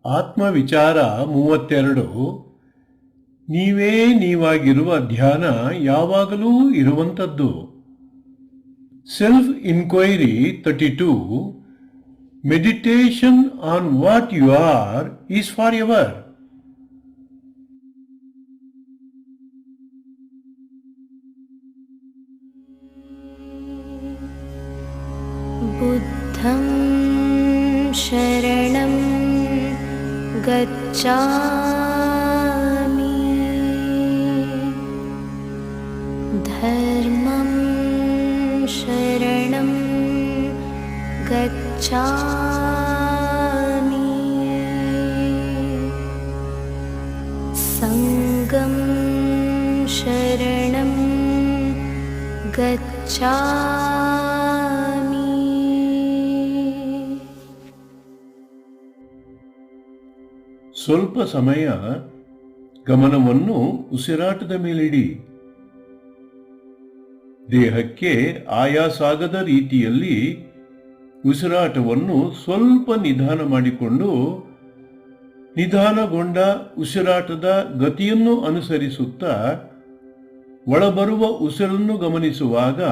ಆತ್ಮವಿಚಾರ 32. ನೀವೇ ನೀವಾಗಿರುವ ಧ್ಯಾನ ಯಾವಾಗಲೂ ಇರುವಂಥದ್ದು. Self inquiry 32. Meditation on what you are is forever. बुद्धं शरणं गच्छामि, धर्मं शरणं गच्छामि, संघं शरणं गच्छामि. ಸ್ವಲ್ಪ ಸಮಯ ಗಮನವನ್ನು ಉಸಿರಾಟದ ಮೇಲಿಡಿ. ದೇಹಕ್ಕೆ ಆಯಾಸಾಗದ ರೀತಿಯಲ್ಲಿ ಉಸಿರಾಟವನ್ನು ಸ್ವಲ್ಪ ನಿಧಾನ ಮಾಡಿಕೊಂಡು ನಿಧಾನಗೊಂಡ ಉಸಿರಾಟದ ಗತಿಯನ್ನು ಅನುಸರಿಸುತ್ತಾ ಒಳಬರುವ ಉಸಿರನ್ನು ಗಮನಿಸುವಾಗ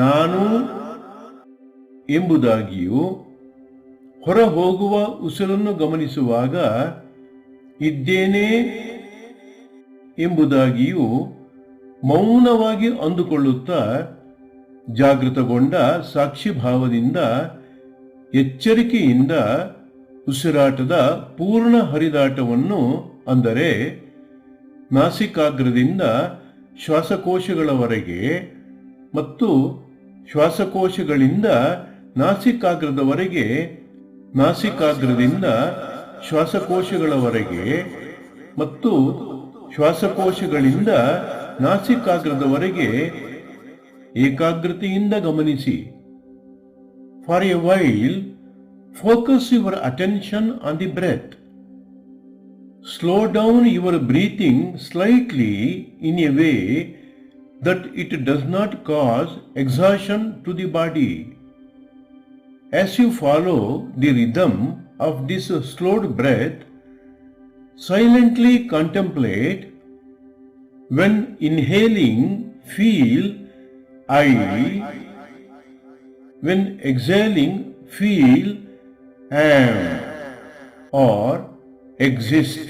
ನಾನು ಎಂಬುದಾಗಿಯೂ ಹೊರ ಹೋಗುವ ಉಸಿರನ್ನು ಗಮನಿಸುವಾಗ ಇದ್ದೇನೆ ಎಂಬುದಾಗಿಯೂ ಮೌನವಾಗಿ ಅಂದುಕೊಳ್ಳುತ್ತಾ ಜಾಗೃತಗೊಂಡ ಸಾಕ್ಷಿಭಾವದಿಂದ ಎಚ್ಚರಿಕೆಯಿಂದ ಉಸಿರಾಟದ ಪೂರ್ಣ ಹರಿದಾಟವನ್ನು, ಅಂದರೆ ನಾಸಿಕಾಗ್ರದಿಂದ ಶ್ವಾಸಕೋಶಗಳವರೆಗೆ ಮತ್ತು ಶ್ವಾಸಕೋಶಗಳಿಂದ ನಾಸಿಕಾಗ್ರದವರೆಗೆ, ನಾಸಿಕಾಗ್ರದಿಂದ ಶ್ವಾಸಕೋಶಗಳವರೆಗೆ ಮತ್ತು ಶ್ವಾಸಕೋಶಗಳಿಂದ ನಾಸಿಕಾಗ್ರದವರೆಗೆ ಏಕಾಗ್ರತೆಯಿಂದ ಗಮನಿಸಿ. For a while focus your attention on the breath. Slow down your breathing slightly in a way that it does not cause exhaustion to the body. As you follow the rhythm of this slowed breath, silently contemplate. When inhaling, feel I. When exhaling, feel am or exist.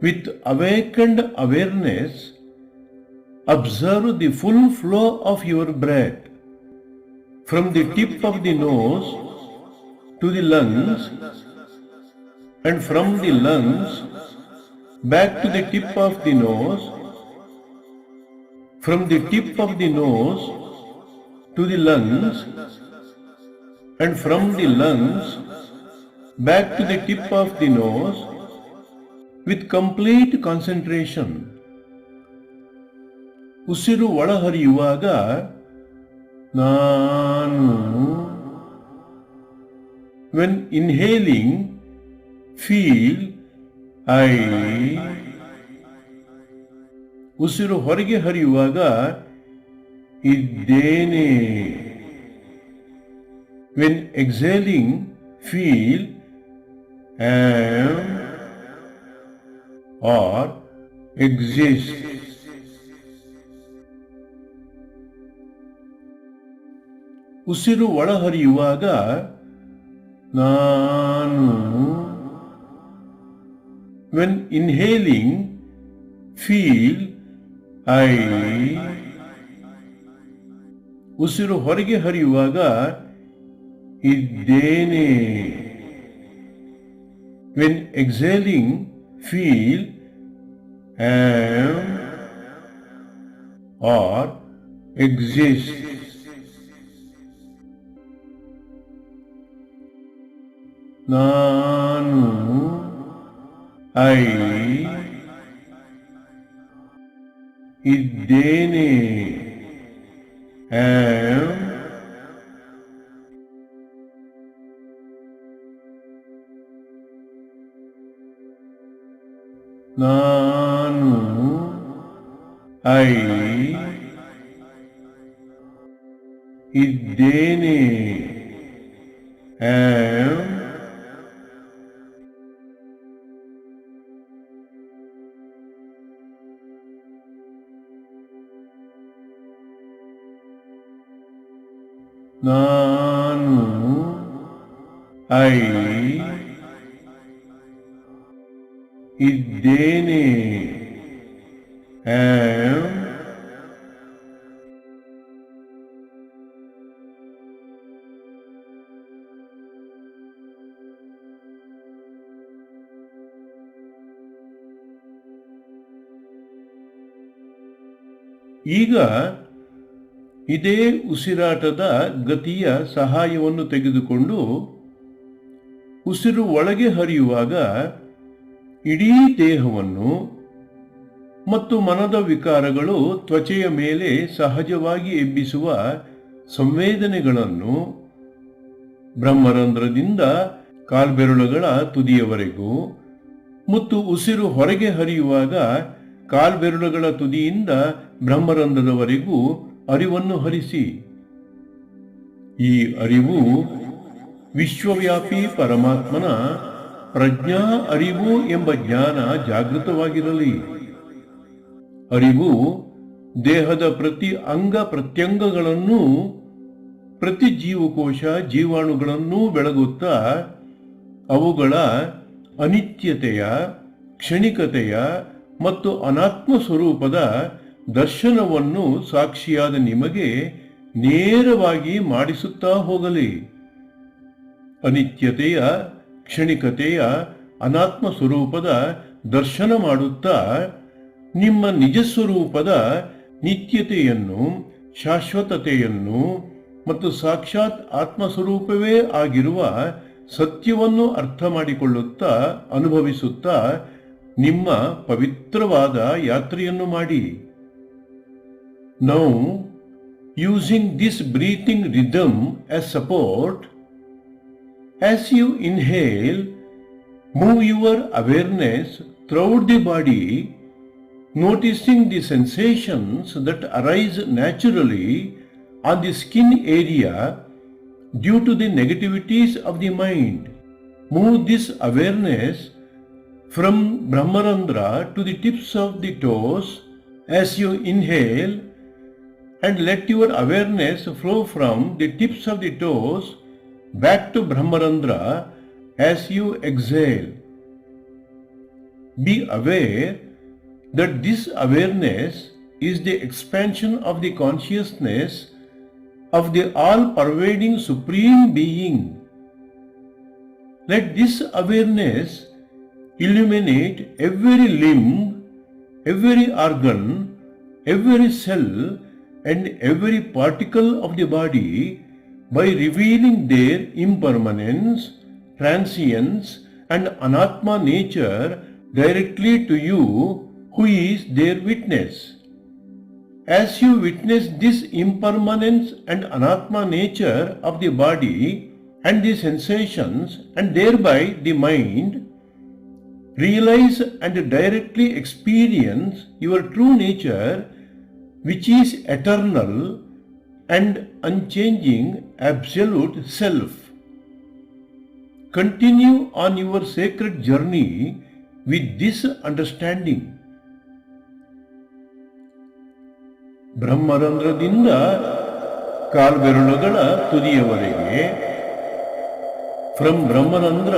With awakened awareness, observe the full flow of your breath from the tip of the nose to the lungs, and from the lungs back to the tip of the nose, from the tip of the nose to the lungs, and from the lungs back to the tip of the nose with complete concentration. ಉಸಿರು ಒಳಹರಿಯುವಾಗ ನಾನು. When inhaling, feel I. ಉಸಿರು ಹೊರಗೆ ಹರಿಯುವಾಗ ಇದ್ದೇನೆ. When exhaling, feel am or exist. ಉಸಿರು ಒಳಹರಿಯುವಾಗ ನಾನು. When inhaling, feel I. ಉಸಿರು ಹೊರಗೆ ಹರಿಯುವಾಗ ಇದ್ದೇನೆ. When exhaling, feel am or exist. ನಾನು ಐ ಇದ್ದೇನೆ am ನಾನು ಐ ಇದ್ದೇನೆ am ನಾನು, ಐ ಇದ್ದೇನೆ, ಆಮ್. ಈಗ ಇದೇ ಉಸಿರಾಟದ ಗತಿಯ ಸಹಾಯವನ್ನು ತೆಗೆದುಕೊಂಡು ಉಸಿರು ಒಳಗೆ ಹರಿಯುವಾಗ ಇಡೀ ದೇಹವನ್ನು ಮತ್ತು ಮನದ ವಿಕಾರಗಳು ತ್ವಚೆಯ ಮೇಲೆ ಸಹಜವಾಗಿ ಎಬ್ಬಿಸುವ ಸಂವೇದನೆಗಳನ್ನು ಬ್ರಹ್ಮರಂಧ್ರದಿಂದ ಕಾಲ್ಬೆರಳುಗಳ ತುದಿಯವರೆಗೂ ಮತ್ತು ಉಸಿರು ಹೊರಗೆ ಹರಿಯುವಾಗ ಕಾಲ್ಬೆರಳುಗಳ ತುದಿಯಿಂದ ಬ್ರಹ್ಮರಂಧ್ರದವರೆಗೂ ಅರಿವನ್ನು ಹರಿಸಿ. ಈ ಅರಿವು ವಿಶ್ವವ್ಯಾಪಿ ಪರಮಾತ್ಮನ ಪ್ರಜ್ಞಾ ಅರಿವು ಎಂಬ ಜ್ಞಾನ ಜಾಗೃತವಾಗಿರಲಿ. ಅರಿವು ದೇಹದ ಪ್ರತಿ ಅಂಗ ಪ್ರತ್ಯಂಗಗಳನ್ನೂ ಪ್ರತಿ ಜೀವಕೋಶ ಜೀವಾಣುಗಳನ್ನೂ ಬೆಳಗುತ್ತಾ ಅವುಗಳ ಅನಿತ್ಯತೆಯ, ಕ್ಷಣಿಕತೆಯ ಮತ್ತು ಅನಾತ್ಮ ಸ್ವರೂಪದ ದರ್ಶನವನ್ನು ಸಾಕ್ಷಿಯಾದ ನಿಮಗೆ ನೇರವಾಗಿ ಮಾಡಿಸುತ್ತಾ ಹೋಗಲಿ. ಅನಿತ್ಯತೆಯ, ಕ್ಷಣಿಕತೆಯ, ಅನಾತ್ಮ ಸ್ವರೂಪದ ದರ್ಶನ ಮಾಡುತ್ತಾ ನಿಮ್ಮ ನಿಜ ಸ್ವರೂಪದ ನಿತ್ಯತೆಯನ್ನು, ಶಾಶ್ವತತೆಯನ್ನು ಮತ್ತು ಸಾಕ್ಷಾತ್ ಆತ್ಮಸ್ವರೂಪವೇ ಆಗಿರುವ ಸತ್ಯವನ್ನು ಅರ್ಥ ಮಾಡಿಕೊಳ್ಳುತ್ತಾ ಅನುಭವಿಸುತ್ತಾ ನಿಮ್ಮ ಪವಿತ್ರವಾದ ಯಾತ್ರೆಯನ್ನು ಮಾಡಿ. Now, using this breathing rhythm as support, as you inhale, move your awareness throughout the body, noticing the sensations that arise naturally on the skin area due to the negativities of the mind. Move this awareness from Brahmarandra to the tips of the toes as you inhale, and let your awareness flow from the tips of the toes back to Brahmarandra as you exhale. Be aware that this awareness is the expansion of the consciousness of the all-pervading Supreme Being. Let this awareness illuminate every limb, every organ, every cell, and every particle of the body by revealing their impermanence, transience, and anatma nature directly to you, who is their witness. As you witness this impermanence and anatma nature of the body and the sensations, and thereby the mind, realize and directly experience your true nature, which is eternal and unchanging absolute self. Continue on your sacred journey with this understanding. ಬ್ರಹ್ಮರಂಧ್ರದಿಂದ ಕಾಲ್ಬೆರಳುಗಳ ತುದಿಯವರೆಗೆ, from Brahmarandhra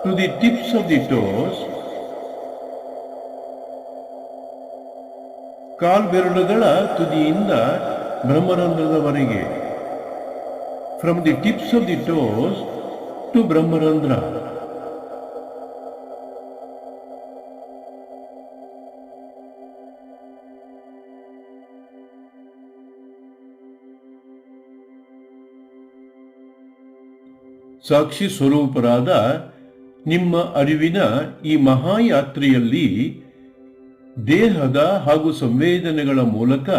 to the tips of the toes, ಕಾಲ್ಬೆರಳುಗಳ ತುದಿಯಿಂದ ಬ್ರಹ್ಮರಂಧ್ರದವರೆಗೆ, from the tips of the toes to Brahmarandhra. ಸಾಕ್ಷಿ ಸ್ವರೂಪರಾದ ನಿಮ್ಮ ಅರಿವಿನ ಈ ಮಹಾಯಾತ್ರೆಯಲ್ಲಿ ದೇಹದ ಹಾಗೂ ಸಂವೇದನೆಗಳ ಮೂಲಕ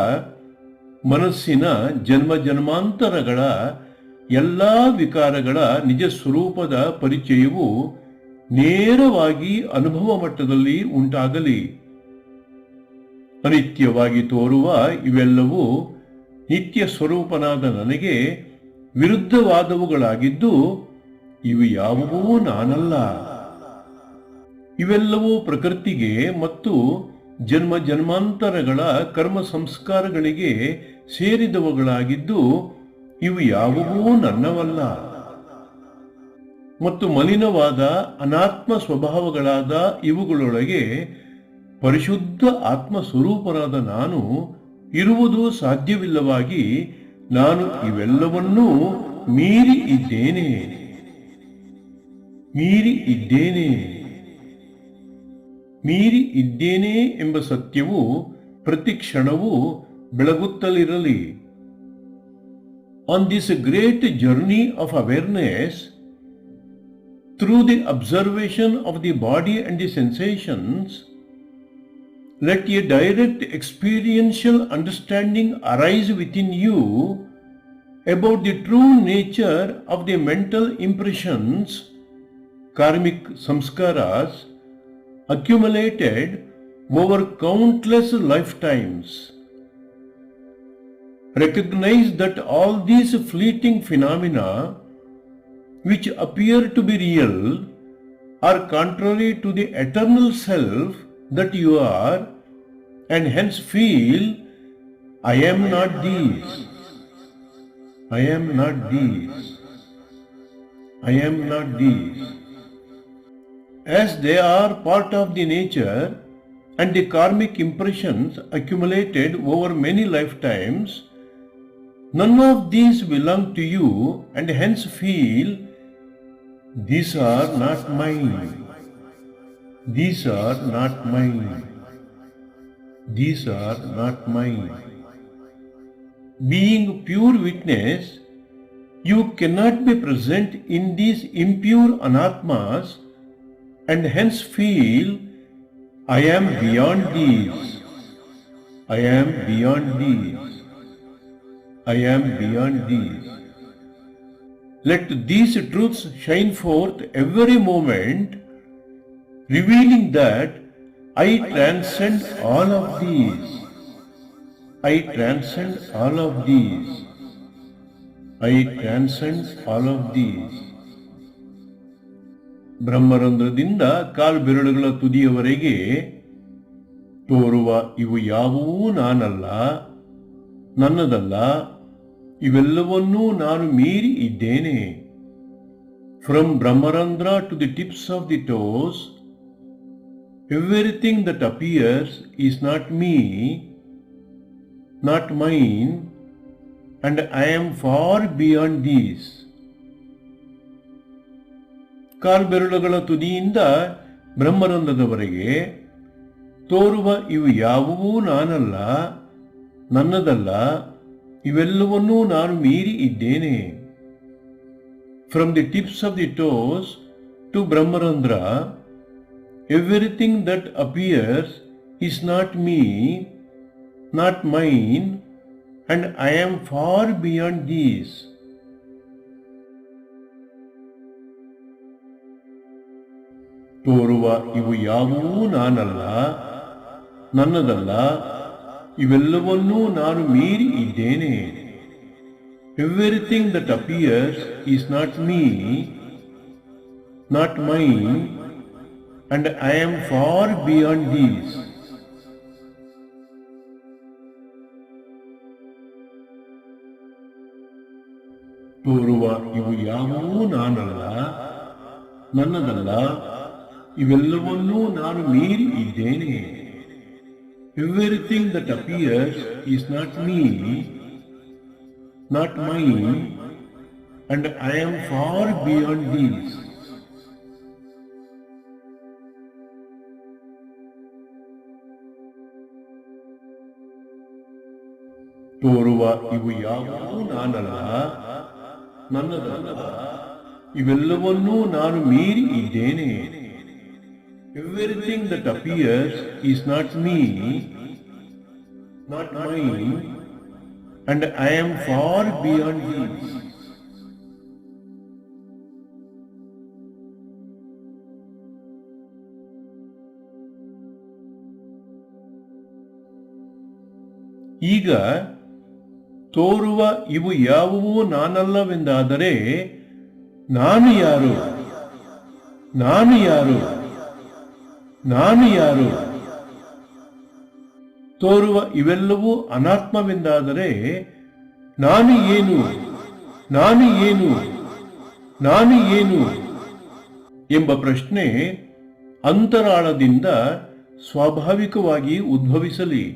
ಮನಸ್ಸಿನ ಜನ್ಮ ಜನ್ಮಾಂತರಗಳ ಎಲ್ಲ ವಿಕಾರಗಳ ನಿಜ ಸ್ವರೂಪದ ಪರಿಚಯವು ನೇರವಾಗಿ ಅನುಭವ ಮಟ್ಟದಲ್ಲಿ ಉಂಟಾಗಲಿ. ಅನಿತ್ಯವಾಗಿ ತೋರುವ ಇವೆಲ್ಲವೂ ನಿತ್ಯ ಸ್ವರೂಪನಾದ ನನಗೆ ವಿರುದ್ಧವಾದವುಗಳಾಗಿದ್ದು, ಇವು ಯಾವುವೂ ನಾನಲ್ಲ. ಇವೆಲ್ಲವೂ ಪ್ರಕೃತಿಗೆ ಮತ್ತು ಜನ್ಮ ಜನ್ಮಾಂತರಗಳ ಕರ್ಮ ಸಂಸ್ಕಾರಗಳಿಗೆ ಸೇರಿದವುಗಳಾಗಿದ್ದು, ಇವು ಯಾವುವೂ ನನ್ನವಲ್ಲ. ಮತ್ತು ಮಲಿನವಾದ ಅನಾತ್ಮ ಸ್ವಭಾವಗಳಾದ ಇವುಗಳೊಳಗೆ ಪರಿಶುದ್ಧ ಆತ್ಮ ಸ್ವರೂಪರಾದ ನಾನು ಇರುವುದು ಸಾಧ್ಯವಿಲ್ಲವಾಗಿ ನಾನು ಇವೆಲ್ಲವನ್ನೂ ಮೀರಿ ಇದ್ದೇನೆ. ಮೀರಿ ಇದ್ದೇನೆ ಎಂಬ ಸತ್ಯವು ಪ್ರತಿ ಕ್ಷಣವೂ ಬೆಳಗುತ್ತಲಿರಲಿ. On this great journey of awareness, through the observation of the body and the sensations, let a direct experiential understanding arise within you about the true nature of the mental impressions, karmic samskaras, accumulated over countless lifetimes. Recognize that all these fleeting phenomena which appear to be real are contrary to the eternal self that you are, and hence feel, I am not these. I am not these. I am not these. As they are part of the nature and the karmic impressions accumulated over many lifetimes, none of these belong to you, and hence feel, these are not mine. These are not mine. These are not mine. Being pure witness, you cannot be present in these impure anatmas, and hence feel, I am beyond these. I am beyond these. I am beyond these. Let these truths shine forth every moment, revealing that I transcend all of these. I transcend all of these. I transcend all of these. ಬ್ರಹ್ಮರಂಧ್ರದಿಂದ ಕಾಲ್ಬೆರಳುಗಳ ತುದಿಯವರೆಗೆ ತೋರುವ ಇವು ಯಾವುವೂ ನಾನಲ್ಲ, ನನ್ನದಲ್ಲ, ಇವೆಲ್ಲವನ್ನೂ ನಾನು ಮೀರಿ ಇದ್ದೇನೆ. From Brahmarandhra to the tips of the toes, everything that appears is not me, not mine, and I am far beyond these. ಕಾಲ್ಬೆರಳುಗಳ ತುದಿಯಿಂದ ಬ್ರಹ್ಮರಂಧ್ರದವರೆಗೆ ತೋರುವ ಇವು ಯಾವುವೂ ನಾನಲ್ಲ, ನನ್ನದಲ್ಲ, ಇವೆಲ್ಲವನ್ನೂ ನಾನು ಮೀರಿ ಇದ್ದೇನೆ. From the tips of the toes to Brahmarandhra, everything that appears is not me, not mine, and I am far beyond these. ತೋರುವ ಇವು ಯಾವುವೂ ನಾನಲ್ಲ, ನನ್ನದಲ್ಲ, ಇವೆಲ್ಲವನ್ನೂ ನಾನು ಮೀರಿ ಇದ್ದೇನೆ. Everything that appears is not me, not mine, and I am far beyond these. ತೋರುವ ಇವು ಯಾವುವೂ ನಾನಲ್ಲ, ನನ್ನದಲ್ಲ, ಇವೆಲ್ಲವನ್ನೂ ನಾನು ಮೀರಿ ಇದ್ದೇನೆ. Everything that appears is not me, not mine, and I am far beyond these. ತೋರುವ ಇವು ಯಾವುವೂ ನಾನಲ್ಲ, ನನ್ನದಲ್ಲ, ಇವೆಲ್ಲವನ್ನೂ ನಾನು ಮೀರಿ ಇದ್ದೇನೆ. Everything that appears is not me, not mine, and I am far beyond these. ಈಗ ತೋರುವ ಇವು ಯಾವುವೂ ನಾನಲ್ಲವೆಂದಾದರೆ ನಾನು ಯಾರು? ನಾನು ಯಾರು? ನಾನು ಯಾರು? ತೋರುವ ಇವೆಲ್ಲವೂ ಅನಾತ್ಮವೆಂದಾದರೆ ನಾನು ಏನು ನಾನು ಏನು, ನಾನು ಏನು ಎಂಬ ಪ್ರಶ್ನೆ ಅಂತರಾಳದಿಂದ ಸ್ವಾಭಾವಿಕವಾಗಿ ಉದ್ಭವಿಸಲಿ.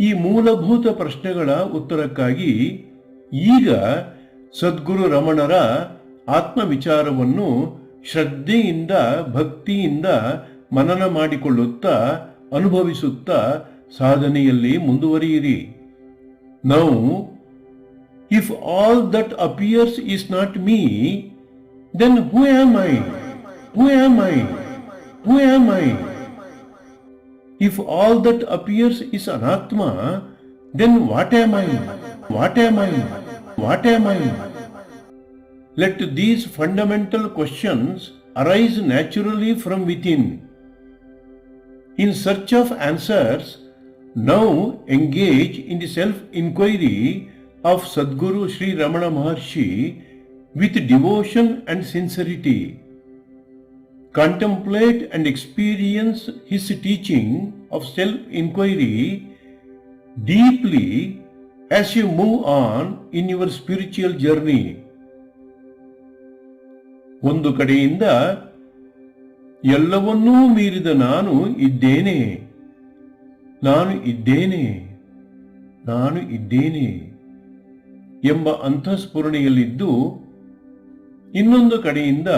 ಈ ಮೂಲಭೂತ ಪ್ರಶ್ನೆಗಳ ಉತ್ತರಕ್ಕಾಗಿ ಈಗ ಸದ್ಗುರು ರಮಣರ ಆತ್ಮವಿಚಾರವನ್ನು ಶ್ರದ್ಧೆಯಿಂದ ಭಕ್ತಿಯಿಂದ ಮನನ ಮಾಡಿಕೊಳ್ಳುತ್ತಾ ಅನುಭವಿಸುತ್ತಾ ಸಾಧನೆಯಲ್ಲಿ ಮುಂದುವರಿಯಿರಿ. Now if all that appears is not me, then who am I? Who am I? Who am I? If all that appears is anatma, then what am I? What am I? What am I? Let these fundamental questions arise naturally from within. In search of answers, now engage in the self-inquiry of Sadguru Sri Ramana Maharshi with devotion and sincerity. Contemplate and experience his teaching of self-inquiry deeply as you move on in your spiritual journey. ಒಂದು ಕಡೆಯಿಂದ ಎಲ್ಲವನ್ನೂ ಮೀರಿದ ನಾನು ಇದ್ದೇನೆ, ನಾನು ಇದ್ದೇನೆ, ನಾನು ಇದ್ದೇನೆ ಎಂಬ ಅಂತಃಸ್ಫುರಣೆಯಲ್ಲಿದ್ದು, ಇನ್ನೊಂದು ಕಡೆಯಿಂದ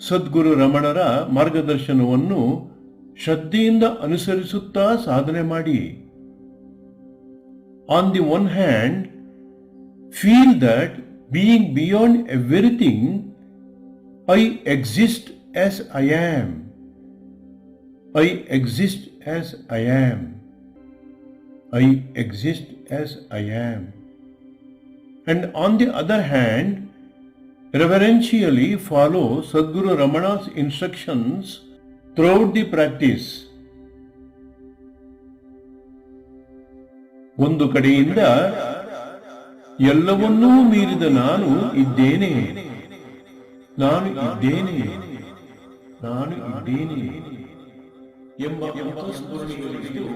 ಸದ್ಗುರು ರಮಣರ ಮಾರ್ಗದರ್ಶನವನ್ನು ಶ್ರದ್ಧೆಯಿಂದ ಅನುಸರಿಸುತ್ತಾ ಸಾಧನೆ ಮಾಡಿ. On the one hand, feel that being beyond everything, I exist as I am. I exist as I am. I exist as I am. And on the other hand, reverentially follow Sadguru Ramana's instructions throughout the practice. ಒಂದು ಕಡೆಯಿಂದ ಎಲ್ಲವನ್ನೂ ಮೀರಿದ ನಾನು ಇದ್ದೇನೆ, ನಾನು ಇದ್ದೇನೆ, ನಾನು ಇದ್ದೇನೆ ಎಂಬ ಅಂತಃಸ್ಫುರಣೆಯಲ್ಲಿದ್ದು,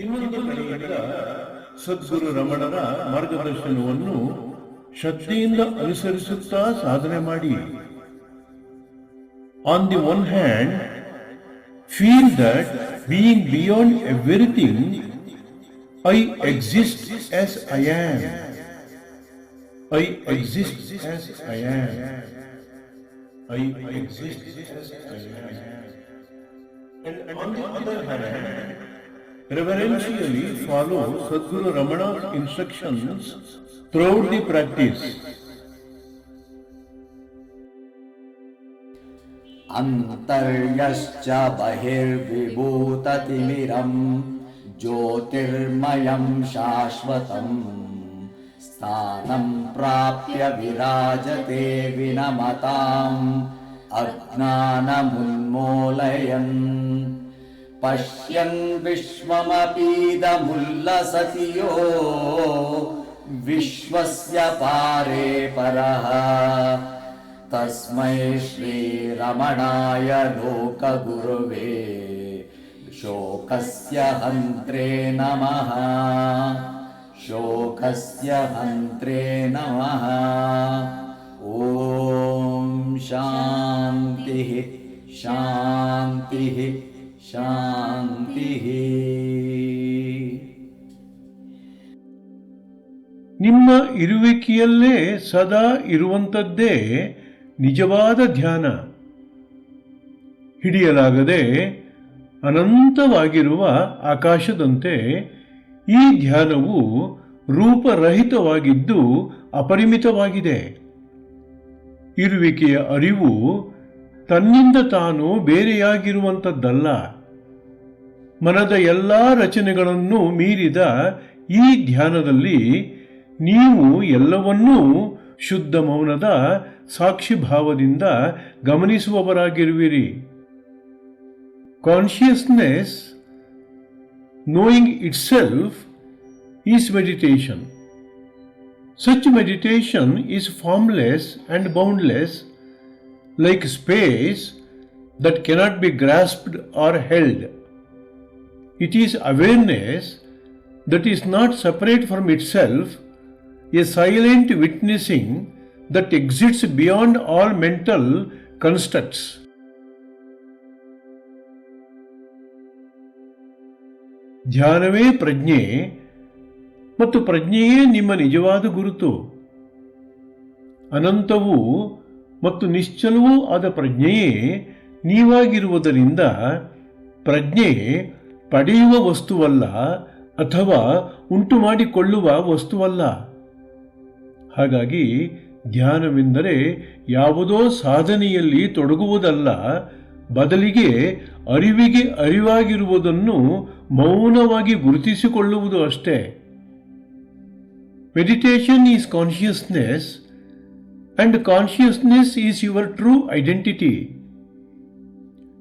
ಇನ್ನೊಂದು ಕಡೆಯಿಂದ ಸದ್ಗುರು ರಮಣರ ಮಾರ್ಗದರ್ಶನವನ್ನು ಶ್ರದ್ಧೆಯಿಂದ ಅನುಸರಿಸುತ್ತಾ ಸಾಧನೆ ಮಾಡಿ. On the one hand, feel that being beyond everything, I exist as I am. I exist as I am. I exist as I am. And on the other hand, reverentially follow Sadguru Ramana's instructions throughout the practice. Antaryascha bahirvibhutatimiram jyotirmayam shashvatam sthanam prapya virajate vinamatam ajnanamunmolayan पश्यन् विश्वमपीदमुल्लसति यो विश्वस्य पारे परः तस्मै श्रीरमणाय लोकगुरुवे शोकस्य हन्त्रे नमः शोकस्य हन्त्रे नमः ॐ शान्तिः शान्तिः ಶಾಂತಿಃ. ನಿಮ್ಮ ಇರುವಿಕೆಯಲ್ಲೇ ಸದಾ ಇರುವಂಥದ್ದೇ ನಿಜವಾದ ಧ್ಯಾನ. ಹಿಡಿಯಲಾಗದೆ ಅನಂತವಾಗಿರುವ ಆಕಾಶದಂತೆ ಈ ಧ್ಯಾನವು ರೂಪರಹಿತವಾಗಿದ್ದು ಅಪರಿಮಿತವಾಗಿದೆ. ಇರುವಿಕೆಯ ಅರಿವು ತನ್ನಿಂದ ತಾನು ಬೇರೆಯಾಗಿರುವಂಥದ್ದಲ್ಲ. ಮನದ ಎಲ್ಲ ರಚನೆಗಳನ್ನು ಮೀರಿದ ಈ ಧ್ಯಾನದಲ್ಲಿ ನೀವು ಎಲ್ಲವನ್ನೂ ಶುದ್ಧ ಮೌನದ ಸಾಕ್ಷಿಭಾವದಿಂದ ಗಮನಿಸುವವರಾಗಿರುವಿರಿ. Consciousness knowing itself is meditation. Such meditation is formless and boundless, like space that cannot be grasped or held. It is awareness that is not separate from itself a silent witnessing that exists beyond all mental constructs. ಧ್ಯಾನವೇ ಪ್ರಜ್ಞೆ ಮತ್ತು ಪ್ರಜ್ಞೆಯೇ ನಿಮ್ಮ ನಿಜವಾದ ಗುರುತು. ಅನಂತವೂ ಮತ್ತು ನಿಶ್ಚಲವೂ ಆದ ಪ್ರಜ್ಞೆಯೇ ನೀವಾಗಿರುವುದರಿಂದ ಪ್ರಜ್ಞೆ ಪಡೆಯುವ ವಸ್ತುವಲ್ಲ ಅಥವಾ ಉಂಟು ಮಾಡಿಕೊಳ್ಳುವ ವಸ್ತುವಲ್ಲ. ಹಾಗಾಗಿ ಧ್ಯಾನವೆಂದರೆ ಯಾವುದೋ ಸಾಧನೆಯಲ್ಲಿ ತೊಡಗುವುದಲ್ಲ, ಬದಲಿಗೆ ಅರಿವಿಗೆ ಅರಿವಾಗಿರುವುದನ್ನು ಮೌನವಾಗಿ ಗುರುತಿಸಿಕೊಳ್ಳುವುದು ಅಷ್ಟೇ. Meditation is consciousness and consciousness is your true identity.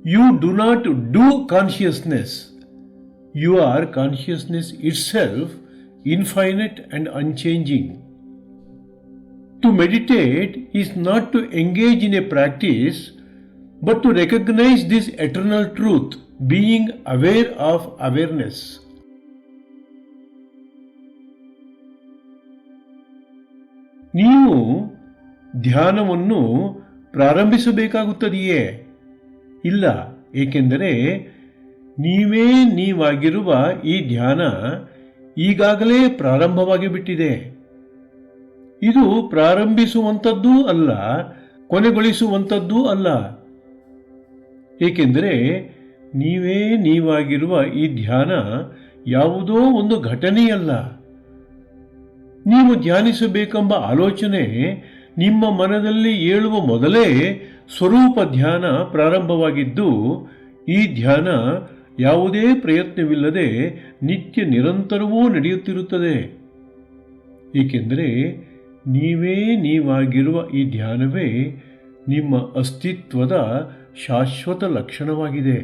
You do not do consciousness. You are consciousness itself, infinite and unchanging. To meditate is not to engage in a practice, but to recognize this eternal truth, being aware of awareness. ನೀವು ಧ್ಯಾನವನ್ನು ಪ್ರಾರಂಭಿಸಬೇಕಾಗುತ್ತದೆಯೇ? ಇಲ್ಲ, ಏಕೆಂದರೆ ನೀವೇ ನೀವಾಗಿರುವ ಈ ಧ್ಯಾನ ಈಗಾಗಲೇ ಪ್ರಾರಂಭವಾಗಿ ಬಿಟ್ಟಿದೆ. ಇದು ಪ್ರಾರಂಭಿಸುವಂಥದ್ದೂ ಅಲ್ಲ, ಕೊನೆಗೊಳಿಸುವಂಥದ್ದೂ ಅಲ್ಲ. ಏಕೆಂದರೆ ನೀವೇ ನೀವಾಗಿರುವ ಈ ಧ್ಯಾನ ಯಾವುದೋ ಒಂದು ಘಟನೆಯಲ್ಲ. ನೀವು ಧ್ಯಾನಿಸಬೇಕೆಂಬ ಆಲೋಚನೆ ನಿಮ್ಮ ಮನದಲ್ಲಿ ಏಳುವ ಮೊದಲೇ ಸ್ವರೂಪ ಧ್ಯಾನ ಪ್ರಾರಂಭವಾಗಿದ್ದು, ಈ ಧ್ಯಾನ ಯಾವುದೇ ಪ್ರಯತ್ನವಿಲ್ಲದೆ ನಿತ್ಯ ನಿರಂತರವೂ ನಡೆಯುತ್ತಿರುತ್ತದೆ. ಏಕೆಂದರೆ ನೀವೇ ನೀವಾಗಿರುವ ಈ ಧ್ಯಾನವೇ ನಿಮ್ಮ ಅಸ್ತಿತ್ವದ ಶಾಶ್ವತ ಲಕ್ಷಣವಾಗಿದೆ.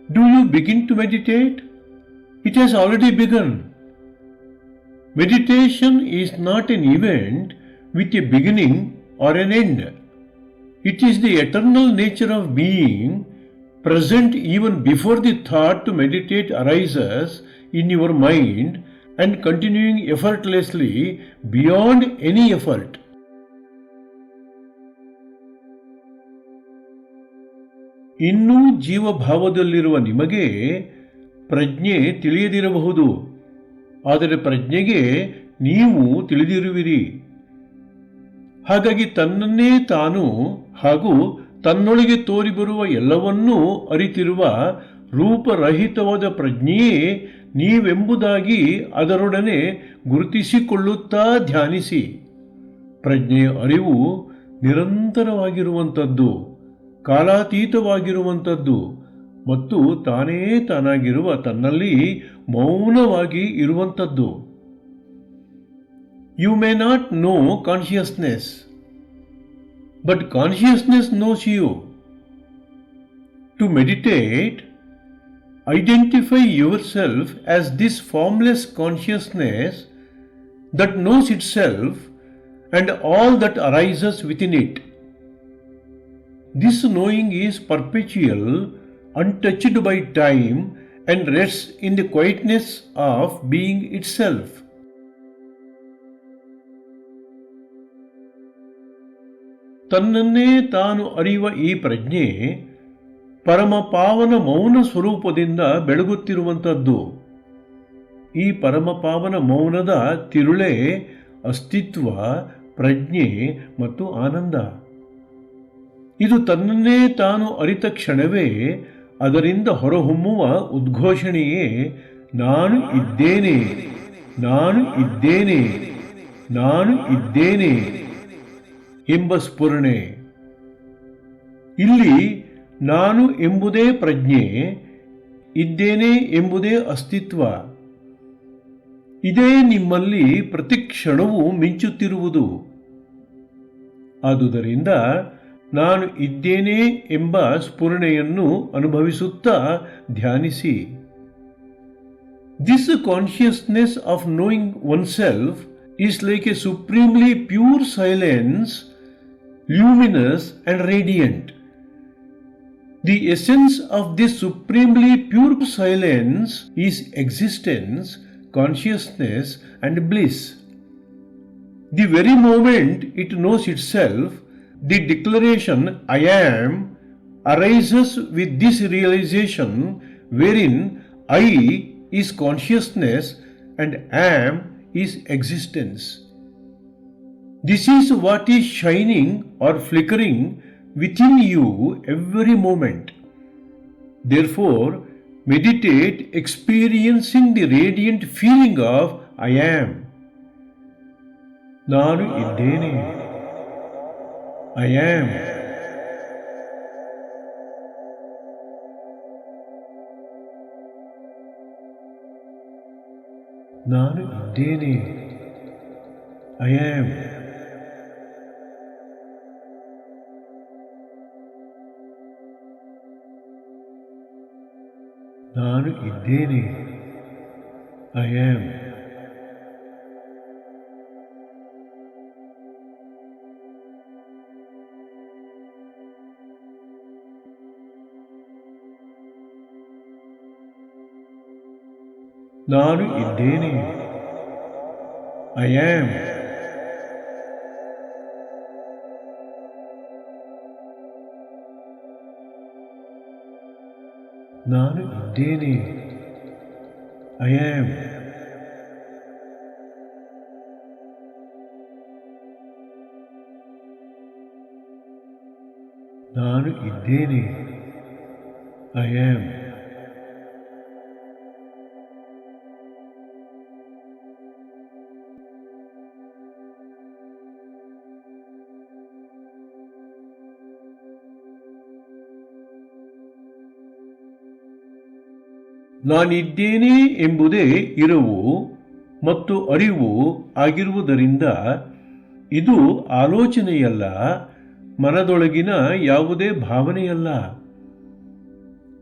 Do you begin to meditate? It has already begun. Meditation is not an event with a beginning or an end. It is the eternal nature of being, present even before the thought to meditate arises in your mind and continuing effortlessly beyond any effort. ಇನ್ನೂ ಜೀವಭಾವದಲ್ಲಿರುವ ನಿಮಗೆ ಪ್ರಜ್ಞೆ ತಿಳಿಯದಿರಬಹುದು, ಆದರೆ ಪ್ರಜ್ಞೆಗೆ ನೀವು ತಿಳಿದಿರುವಿರಿ. ಹಾಗಾಗಿ ತನ್ನನ್ನೇ ತಾನು ಹಾಗೂ ತನ್ನೊಳಗೆ ತೋರಿಬರುವ ಎಲ್ಲವನ್ನೂ ಅರಿತಿರುವ ರೂಪರಹಿತವಾದ ಪ್ರಜ್ಞೆಯೇ ನೀವೆಂಬುದಾಗಿ ಅದರೊಡನೆ ಗುರುತಿಸಿಕೊಳ್ಳುತ್ತಾ ಧ್ಯಾನಿಸಿ. ಪ್ರಜ್ಞೆಯ ಅರಿವು ನಿರಂತರವಾಗಿರುವಂಥದ್ದು, ಕಾಲಾತೀತವಾಗಿರುವಂಥದ್ದು ಮತ್ತು ತಾನೇ ತಾನಾಗಿರುವ ತನ್ನಲ್ಲಿ ಮೌನವಾಗಿ ಇರುವಂಥದ್ದು. You may not know consciousness, but consciousness knows you. To meditate, identify yourself as this formless consciousness that knows itself and all that arises within it. This knowing is perpetual, untouched by time, and rests in the quietness of being itself. ತನ್ನನ್ನೇ ತಾನು ಅರಿಯುವ ಈ ಪ್ರಜ್ಞೆ ಪರಮ ಪಾವನ ಮೌನ ಸ್ವರೂಪದಿಂದ ಬೆಳಗುತ್ತಿರುವಂಥದ್ದು. ಈ ಪರಮ ಪಾವನ ಮೌನದ ತಿರುಳೇ ಅಸ್ತಿತ್ವ, ಪ್ರಜ್ಞೆ ಮತ್ತು ಆನಂದ. ಇದು ತನ್ನನ್ನೇ ತಾನು ಅರಿತ ಕ್ಷಣವೇ ಅದರಿಂದ ಹೊರಹೊಮ್ಮುವ ಉದ್ಘೋಷಣೆಯೇ ನಾನು ಇದ್ದೇನೆ, ನಾನು ಇದ್ದೇನೆ, ನಾನು ಇದ್ದೇನೆ ಎಂಬ ಸ್ಫುರಣೆ. ಇಲ್ಲಿ ನಾನು ಎಂಬುದೇ ಪ್ರಜ್ಞೆ, ಇದ್ದೇನೆ ಎಂಬುದೇ ಅಸ್ತಿತ್ವ. ಇದೇ ನಿಮ್ಮಲ್ಲಿ ಪ್ರತಿಕ್ಷಣವೂ ಮಿಂಚುತ್ತಿರುವುದು. ಆದುದರಿಂದ ನಾನು ಇದ್ದೇನೆ ಎಂಬ ಸ್ಫುರಣೆಯನ್ನು ಅನುಭವಿಸುತ್ತಾ ಧ್ಯಾನಿಸಿ. This consciousness of knowing oneself is like a supremely pure silence, luminous and radiant. The essence of this supremely pure silence is existence, consciousness and bliss. The very moment it knows itself, the declaration I am arises with this realization wherein I is consciousness and am is existence. This is what is shining or flickering within you every moment. Therefore, meditate experiencing the radiant feeling of I am. ನಾನು ಇದ್ದೇನೆ. I am. ನಾನು ಇದ್ದೇನೆ. I am. ನಾನು ಇದ್ದೇನೆ. I am. ನಾನು ಇದ್ದೇನೆ. I am. ನಾನು ಇದ್ದೇನೆ. I am. ನಾನು ಇದ್ದೇನೆ. I am. ನಾನಿದ್ದೇನೆ ಎಂಬುದೇ ಇರುವು ಮತ್ತು ಅರಿವು ಆಗಿರುವುದರಿಂದ ಇದು ಆಲೋಚನೆಯಲ್ಲ, ಮನದೊಳಗಿನ ಯಾವುದೇ ಭಾವನೆಯಲ್ಲ.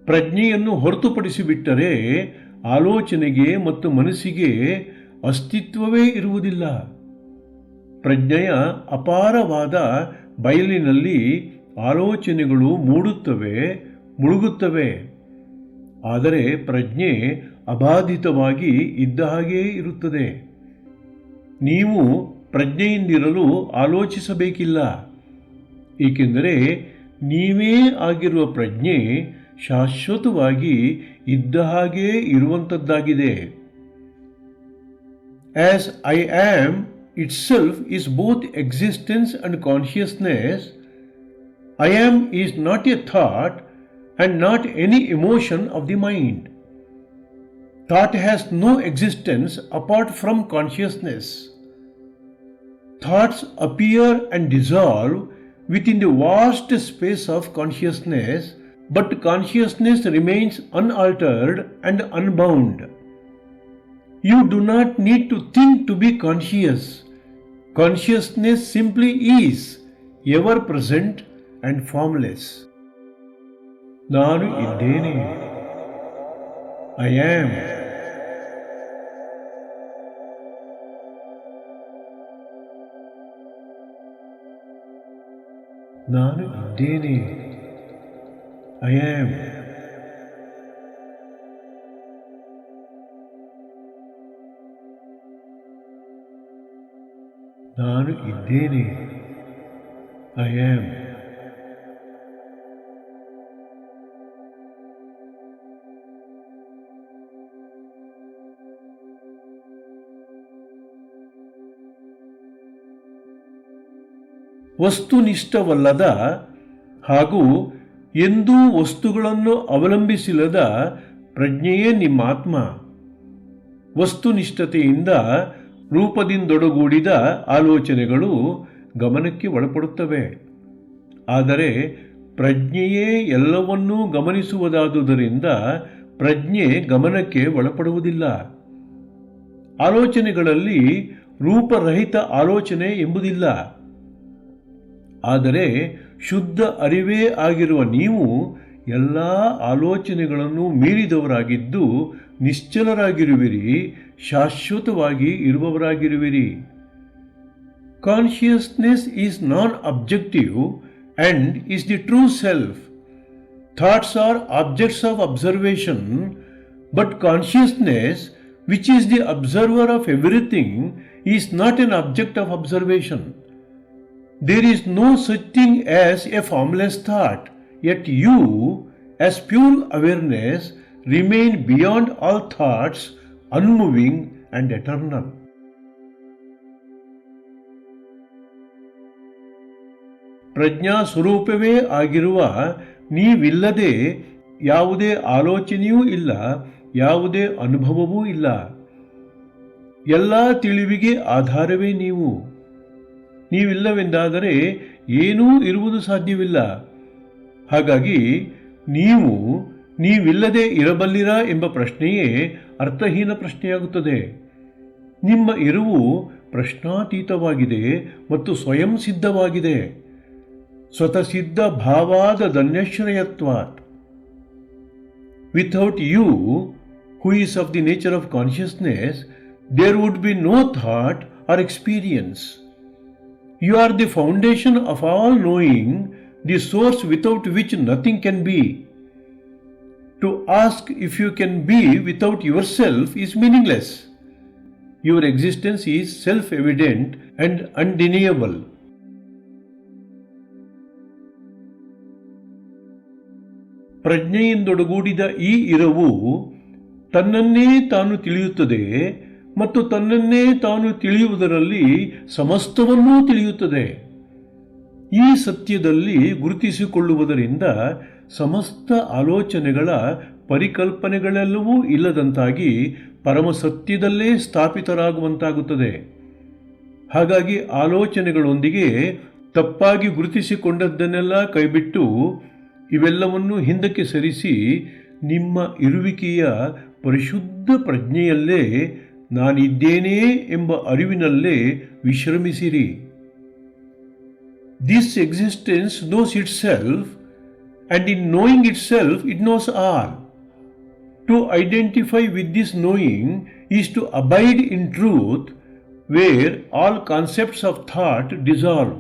ಪ್ರಜ್ಞೆಯನ್ನು ಹೊರತುಪಡಿಸಿಬಿಟ್ಟರೆ ಆಲೋಚನೆಗೆ ಮತ್ತು ಮನಸ್ಸಿಗೆ ಅಸ್ತಿತ್ವವೇ ಇರುವುದಿಲ್ಲ. ಪ್ರಜ್ಞೆಯ ಅಪಾರವಾದ ಬಯಲಿನಲ್ಲಿ ಆಲೋಚನೆಗಳು ಮೂಡುತ್ತವೆ, ಮುಳುಗುತ್ತವೆ. ಆದರೆ ಪ್ರಜ್ಞೆ ಅಬಾಧಿತವಾಗಿ ಇದ್ದ ಹಾಗೇ ಇರುತ್ತದೆ. ನೀವು ಪ್ರಜ್ಞೆಯಿಂದಿರಲು ಆಲೋಚಿಸಬೇಕಿಲ್ಲ, ಏಕೆಂದರೆ ನೀವೇ ಆಗಿರುವ ಪ್ರಜ್ಞೆ ಶಾಶ್ವತವಾಗಿ ಇದ್ದ ಹಾಗೇ ಇರುವಂಥದ್ದಾಗಿದೆ. As I am itself is both existence and consciousness, I am is not a thought and not any emotion of the mind. Thought has no existence apart from consciousness. Thoughts appear and dissolve within the vast space of consciousness, but consciousness remains unaltered and unbound. You do not need to think to be conscious. Consciousness simply is, ever present and formless. ನಾನು ಇದ್ದೇನೆ. I am. ನಾನು ಇದ್ದೇನೆ. I am. ನಾನು ಇದ್ದೇನೆ. I am. ವಸ್ತುನಿಷ್ಠವಲ್ಲದ ಹಾಗೂ ಎಂದೂ ವಸ್ತುಗಳನ್ನು ಅವಲಂಬಿಸಿಲ್ಲದ ಪ್ರಜ್ಞೆಯೇ ನಿಮ್ಮ ಆತ್ಮ. ವಸ್ತುನಿಷ್ಠತೆಯಿಂದ ರೂಪದಿಂದೊಡಗೂಡಿದ ಆಲೋಚನೆಗಳು ಗಮನಕ್ಕೆ ಒಳಪಡುತ್ತವೆ. ಆದರೆ ಪ್ರಜ್ಞೆಯೇ ಎಲ್ಲವನ್ನೂ ಗಮನಿಸುವುದಾದುದರಿಂದ ಪ್ರಜ್ಞೆ ಗಮನಕ್ಕೆ ಒಳಪಡುವುದಿಲ್ಲ. ಆಲೋಚನೆಗಳಲ್ಲಿ ರೂಪರಹಿತ ಆಲೋಚನೆ ಎಂಬುದಿಲ್ಲ. ಆದರೆ ಶುದ್ಧ ಅರಿವೇ ಆಗಿರುವ ನೀವು ಎಲ್ಲ ಆಲೋಚನೆಗಳನ್ನು ಮೀರಿದವರಾಗಿದ್ದು ನಿಶ್ಚಲರಾಗಿರುವಿರಿ, ಶಾಶ್ವತವಾಗಿ ಇರುವವರಾಗಿರುವಿರಿ. Consciousness is non-objective and is the true self. Thoughts are objects of observation, but consciousness, which is the observer of everything, is not an object of observation. There is no such thing as a formless thought, yet you, as pure awareness, remain beyond all thoughts, unmoving and eternal. ಪ್ರಜ್ಞಾ ಸ್ವರೂಪವೇ ಆಗಿರುವ ನೀವಿಲ್ಲದೆ ಯಾವುದೇ ಆಲೋಚನೆಯೂ ಇಲ್ಲ, ಯಾವುದೇ ಅನುಭವವೂ ಇಲ್ಲ. ಎಲ್ಲ ತಿಳಿವಿಗೆ ಆಧಾರವೇ ನೀವು. ನೀವಿಲ್ಲವೆಂದಾದರೆ ಏನೂ ಇರುವುದು ಸಾಧ್ಯವಿಲ್ಲ. ಹಾಗಾಗಿ ನೀವಿಲ್ಲದೆ ಇರಬಲ್ಲಿರಾ ಎಂಬ ಪ್ರಶ್ನೆಯೇ ಅರ್ಥಹೀನ ಪ್ರಶ್ನೆಯಾಗುತ್ತದೆ. ನಿಮ್ಮ ಇರುವು ಪ್ರಶ್ನಾತೀತವಾಗಿದೆ ಮತ್ತು ಸ್ವಯಂ ಸಿದ್ಧವಾಗಿದೆ. ಸ್ವತಃಸಿದ್ಧ ಭಾವಾದ ಧನ್ಯಶ್ರಯತ್ವಾತ್. Without you, who is of the nature of consciousness, there would be no thought or experience. You are the foundation of all knowing, the source without which nothing can be. To ask if you can be without yourself is meaningless. Your existence is self-evident and undeniable. ಪ್ರಜ್ಞೆಯಿಂದೊಡಗೂಡಿದ ಈ ಇರವು ತನ್ನನ್ನೇ ತಾನು ತಿಳಿಯುತ್ತದೆ ಮತ್ತು ತನ್ನನ್ನೇ ತಾನು ತಿಳಿಯುವುದರಲ್ಲಿ ಸಮಸ್ತವನ್ನೂ ತಿಳಿಯುತ್ತದೆ. ಈ ಸತ್ಯದಲ್ಲಿ ಗುರುತಿಸಿಕೊಳ್ಳುವುದರಿಂದ ಸಮಸ್ತ ಆಲೋಚನೆಗಳ ಪರಿಕಲ್ಪನೆಗಳೆಲ್ಲವೂ ಇಲ್ಲದಂತಾಗಿ ಪರಮಸತ್ಯದಲ್ಲೇ ಸ್ಥಾಪಿತರಾಗುವಂತಾಗುತ್ತದೆ. ಹಾಗಾಗಿ ಆಲೋಚನೆಗಳೊಂದಿಗೆ ತಪ್ಪಾಗಿ ಗುರುತಿಸಿಕೊಂಡದ್ದನ್ನೆಲ್ಲ ಕೈಬಿಟ್ಟು ಇವೆಲ್ಲವನ್ನೂ ಹಿಂದಕ್ಕೆ ಸರಿಸಿ ನಿಮ್ಮ ಇರುವಿಕೆಯ ಪರಿಶುದ್ಧ ಪ್ರಜ್ಞೆಯಲ್ಲೇ ನಾನಿದ್ದೇನೆ ಎಂಬ ಅರಿವಿನಲ್ಲೇ ವಿಶ್ರಮಿಸಿರಿ. This existence knows itself, and in knowing itself it knows all. To identify with this knowing is to abide in truth, where all concepts of thought dissolve.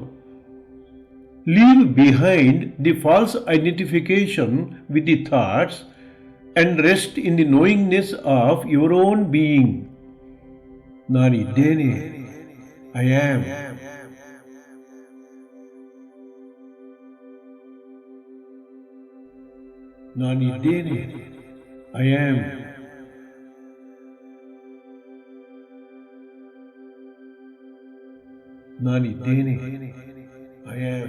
Leave behind the false identification with the thoughts and rest in the knowingness of your own being. ನಾನಿದ್ದೇನೆ, I am. ನಾನಿದ್ದೇನೆ, I am. ನಾನಿದ್ದೇನೆ, I am.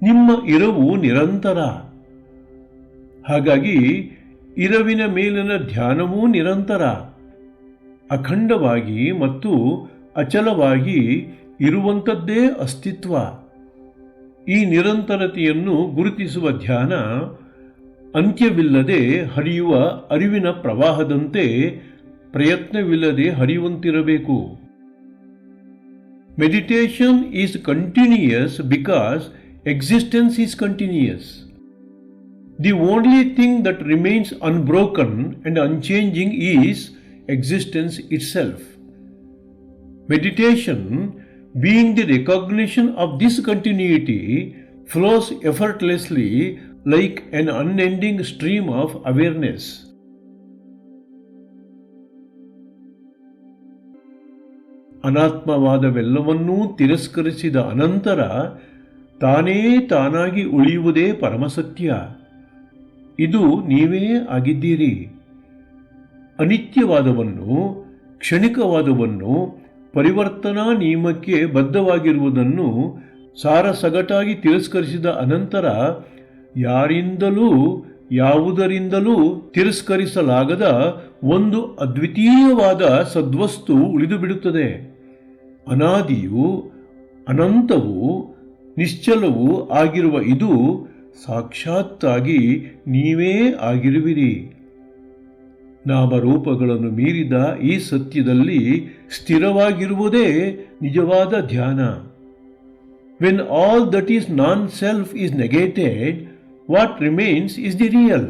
ನಿಮ್ಮ ಇರವು ನಿರಂತರ. ಹಾಗಾಗಿ ಇರವಿನ ಮೇಲಿನ ಧ್ಯಾನವೂ ನಿರಂತರ. ಅಖಂಡವಾಗಿ ಮತ್ತು ಅಚಲವಾಗಿ ಇರುವಂಥದ್ದೇ ಅಸ್ತಿತ್ವ. ಈ ನಿರಂತರತೆಯನ್ನು ಗುರುತಿಸುವ ಧ್ಯಾನ ಅಂತ್ಯವಿಲ್ಲದೆ ಹರಿಯುವ ಅರಿವಿನ ಪ್ರವಾಹದಂತೆ ಪ್ರಯತ್ನವಿಲ್ಲದೆ ಹರಿಯುವಂತಿರಬೇಕು. Meditation is continuous because existence is continuous. The only thing that remains unbroken and unchanging is existence itself. Meditation, being the recognition of this continuity, flows effortlessly like an unending stream of awareness. ಅನಾತ್ಮವಾದವೆಲ್ಲವನ್ನೂ ತಿರಸ್ಕರಿಸಿದ ಅನಂತರ ತಾನೇ ತಾನಾಗಿ ಉಳಿಯುವುದೇ ಪರಮಸತ್ಯ. ಇದು ನೀವೇ ಆಗಿದ್ದೀರಿ. ಅನಿತ್ಯವಾದವನ್ನು, ಕ್ಷಣಿಕವಾದವನ್ನು, ಪರಿವರ್ತನಾ ನಿಯಮಕ್ಕೆ ಬದ್ಧವಾಗಿರುವುದನ್ನು ಸಾರಸಗಟಾಗಿ ತಿರಸ್ಕರಿಸಿದ ಅನಂತರ ಯಾರಿಂದಲೂ ಯಾವುದರಿಂದಲೂ ತಿರಸ್ಕರಿಸಲಾಗದ ಒಂದು ಅದ್ವಿತೀಯವಾದ ಸದ್ವಸ್ತು ಉಳಿದು ಬಿಡುತ್ತದೆ. ಅನಾದಿಯೂ ಅನಂತವೂ ನಿಶ್ಚಲವೂ ಆಗಿರುವ ಇದು ಸಾಕ್ಷಾತ್ತಾಗಿ ನೀವೇ ಆಗಿರುವಿರಿ. ನಾಮರೂಪಗಳನ್ನು ಮೀರಿದ ಈ ಸತ್ಯದಲ್ಲಿ ಸ್ಥಿರವಾಗಿರುವುದೇ ನಿಜವಾದ ಧ್ಯಾನ. When all that is non self is negated, what remains is the real.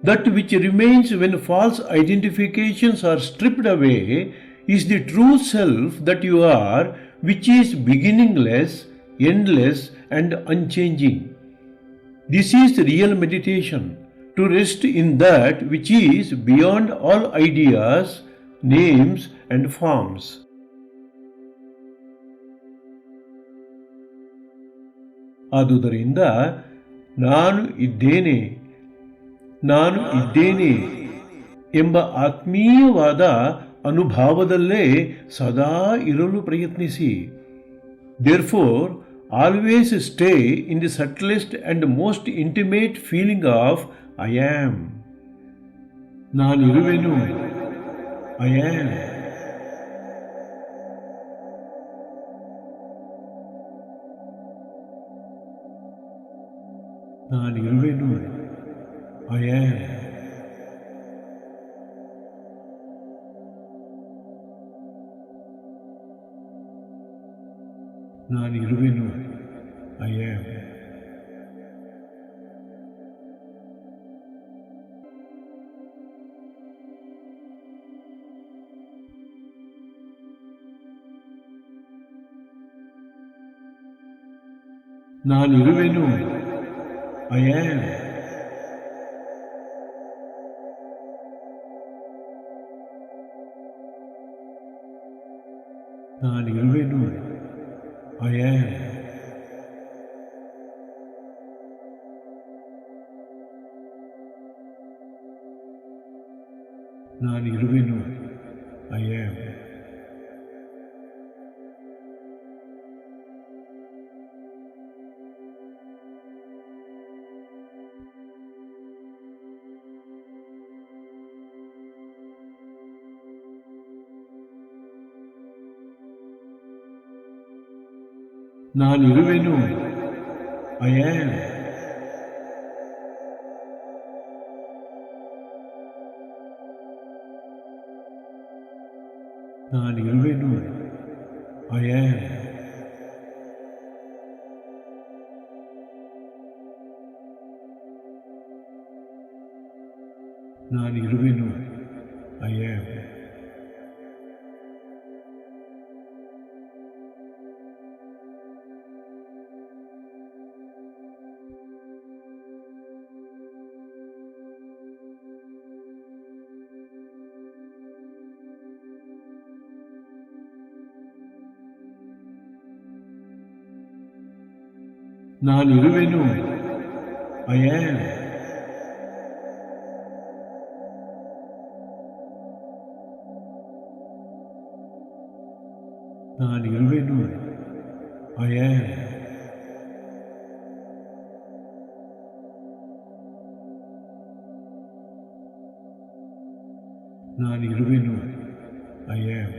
That which remains when false identifications are stripped away is the true self that you are, which is beginningless, endless and unchanging. This is real meditation, to rest in that which is beyond all ideas, names, and forms. ಆದುದರಿಂದ ನಾನು ಇದ್ದೇನೆ ಎಂಬ ಆತ್ಮೀಯವಾದ ಅನುಭಾವದಲ್ಲೇ ಸದಾ ಇರಲು ಪ್ರಯತ್ನಿಸಿ. Therefore, always stay in the subtlest and most intimate feeling of I am. ನಾನಿರುವೆನು. I am. ನಾನಿರುವೆನು. I am. ನಾನಿರುವೆನು. I am. ನಾನಿರುವೆನು. I am. ನಾನಿರುವೆನು. I am. ನಾನಿರುವೆನು. I am. ನಾನಿರುವೆನು. I am. ನಾನಿರುವೆನು. I am. ನಾನಿರುವೆನು. I am. ನಾನಿರುವೆನು. I am. ನಾನಿರುವೆನು. I am. ನಾನಿರುವೆನು. I am.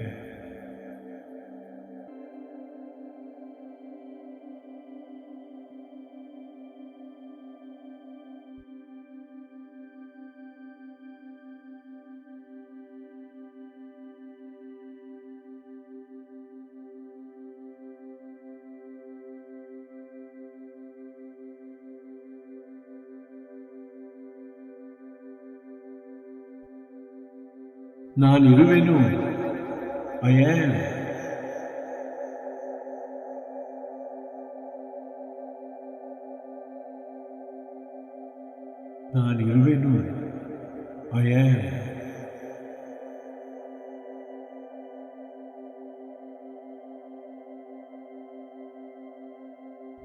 ನಾನಿರುವೆನು. I am. ನಾನಿರುವೆನು. I am.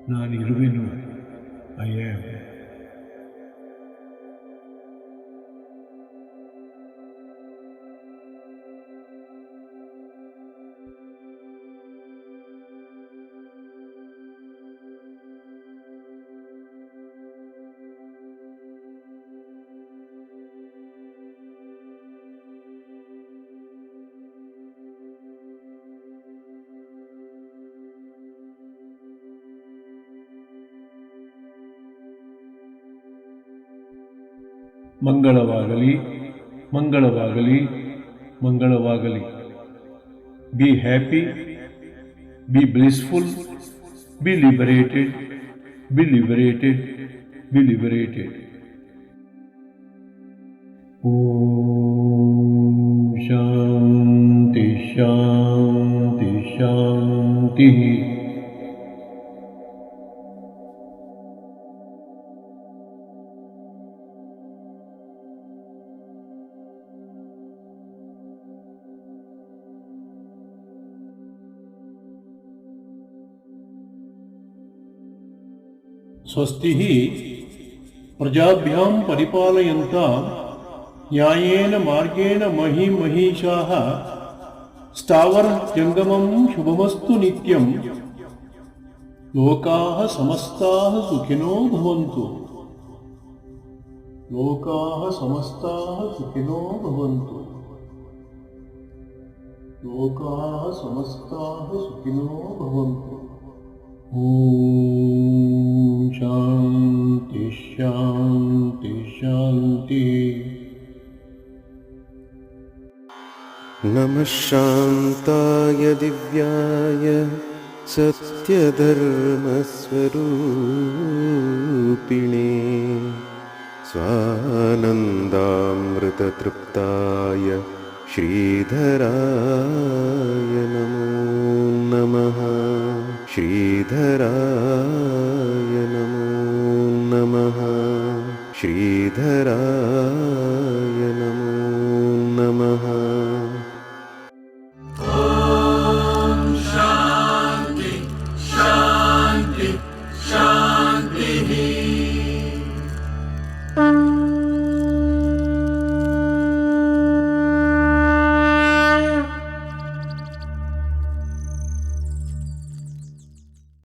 ನಾನಿರುವೆನು. I am. ಮಂಗಳವಾಗಲಿ, ಮಂಗಳವಾಗಲಿ, ಮಂಗಳವಾಗಲಿ. Be happy, be blissful, be liberated, be liberated, be liberated. Om Shanti Shanti Shanti. ಸ್ವಸ್ತಿಃ ಪ್ರಜಾಭ್ಯಾಂ ಪರಿಪಾಲಯಂತಾಂ ನ್ಯಾಯೇನ ಮಾರ್ಗೇಣ ಮಹೀಮಹೀಷಾಃ ಸ್ಥಾವರಂ ಜಂಗಮಂ ಶುಭಮಸ್ತು ನಿತ್ಯಂ ಲೋಕಾಃ ಸಮಸ್ತಾಃ ಸುಖಿನೋ ಭವಂತು. ಲೋಕಾಃ ಸಮಸ್ತಾಃ ಸುಖಿನೋ ಭವಂತು. ಲೋಕಾಃ ಸಮಸ್ತಾಃ ಸುಖಿನೋ ಭವಂತು. ಓಂ ಶಾಂತಿ ಶಾಂತಿ ಶಾಂತಿ. ನಮಃ ಶಾಂತಾಯ ದಿವ್ಯಾಯ ಸತ್ಯಧರ್ಮಸ್ವರೂಪಿಣೇ ಸ್ವಾನಂದಾಮೃತತೃಪ್ತಾಯ ಶ್ರೀಧರಾಯ ನಮೋ ನಮಃ. ಶ್ರೀಧರಾಯ ನಮೋ ನಮಃ. ಶ್ರೀಧರಾಯ ನಮೋ ನಮಃ. शांति शांति शांति